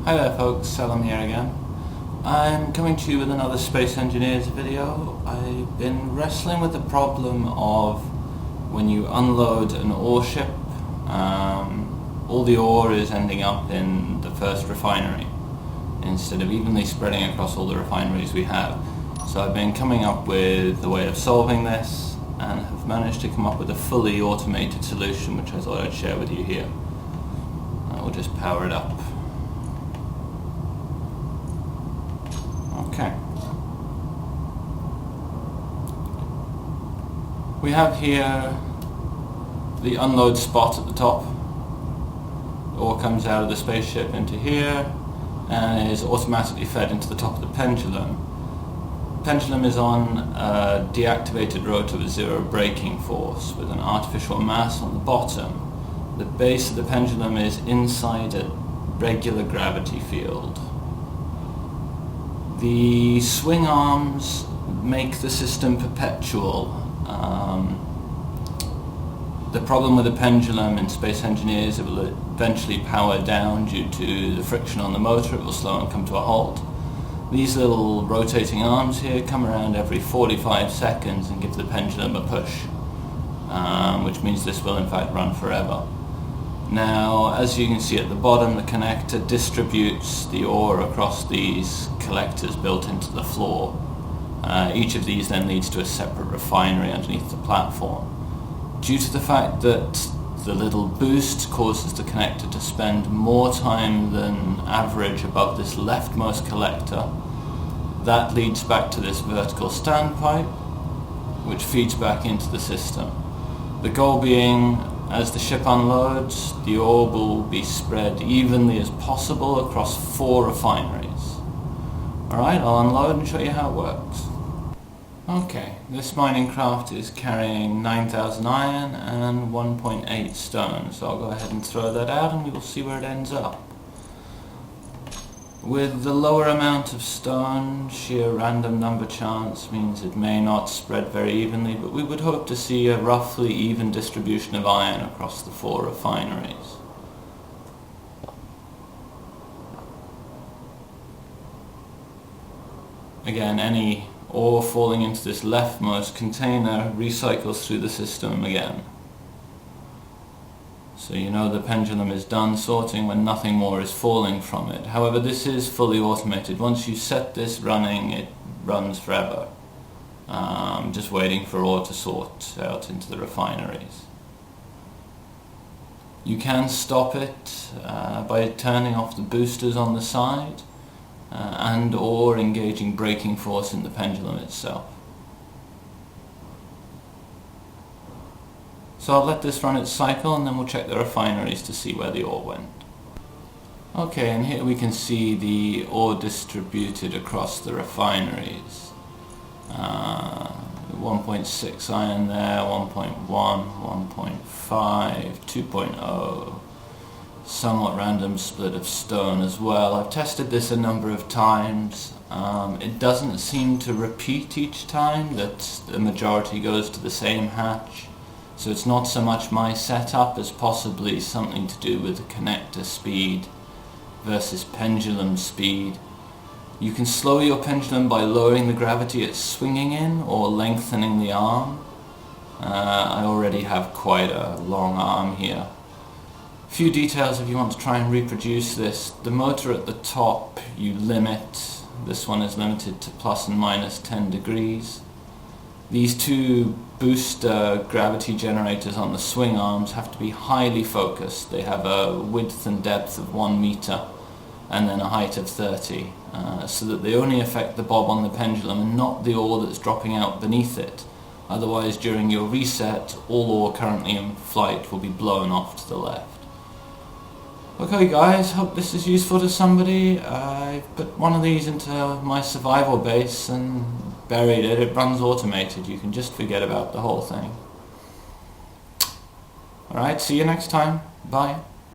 Hi there folks, Salam here again. I'm coming to you with another Space Engineers video. I've been wrestling with the problem of when you unload an ore ship, all the ore is ending up in the first refinery instead of evenly spreading across all the refineries we have. So I've been coming up with a way of solving this and have managed to come up with a fully automated solution which I thought I'd share with you here. We'll just power it up. Okay. We have here the unload spot at the top. Ore comes out of the spaceship into here and is automatically fed into the top of the pendulum. Pendulum is on a deactivated rotor with zero braking force with an artificial mass on the bottom. The base of the pendulum is inside a regular gravity field. The swing arms make the system perpetual. The problem with the pendulum in Space Engineers, it will eventually power down due to the friction on the motor. It will slow and come to a halt. These little rotating arms here come around every 45 seconds and give the pendulum a push, which means this will in fact run forever. Now, as you can see at the bottom, the connector distributes the ore across these collectors built into the floor. Each of these then leads to a separate refinery underneath the platform. Due to the fact that the little boost causes the connector to spend more time than average above this leftmost collector, that leads back to this vertical standpipe, which feeds back into the system. The goal being, as the ship unloads, the ore will be spread evenly as possible across 4 refineries. Alright, I'll unload and show you how it works. Okay, this mining craft is carrying 9,000 iron and 1.8 stone, so I'll go ahead and throw that out and we will see where it ends up. With the lower amount of stone, sheer random number chance means it may not spread very evenly, but we would hope to see a roughly even distribution of iron across the 4 refineries. Again, any ore falling into this leftmost container recycles through the system again. So you know the pendulum is done sorting when nothing more is falling from it. However, this is fully automated. Once you set this running, it runs forever. Just waiting for ore to sort out into the refineries. You can stop it by turning off the boosters on the side and or engaging braking force in the pendulum itself. So I'll let this run its cycle and then we'll check the refineries to see where the ore went. Okay, and here we can see the ore distributed across the refineries. 1.6 iron there, 1.1, 1.5, 2.0. Somewhat random split of stone as well. I've tested this a number of times. It doesn't seem to repeat each time, that the majority goes to the same hatch. So it's not so much my setup as possibly something to do with the connector speed versus pendulum speed. You can slow your pendulum by lowering the gravity it's swinging in or lengthening the arm. I already have quite a long arm here. A few details if you want to try and reproduce this. The motor at the top you limit. This one is limited to plus and minus 10 degrees. These 2 booster gravity generators on the swing arms have to be highly focused. They have a width and depth of 1 meter and then a height of 30, so that they only affect the bob on the pendulum and not the ore that's dropping out beneath it. Otherwise, during your reset, all ore currently in flight will be blown off to the left. Okay guys, hope this is useful to somebody. I put one of these into my survival base and buried it. It runs automated. You can just forget about the whole thing. Alright, see you next time. Bye.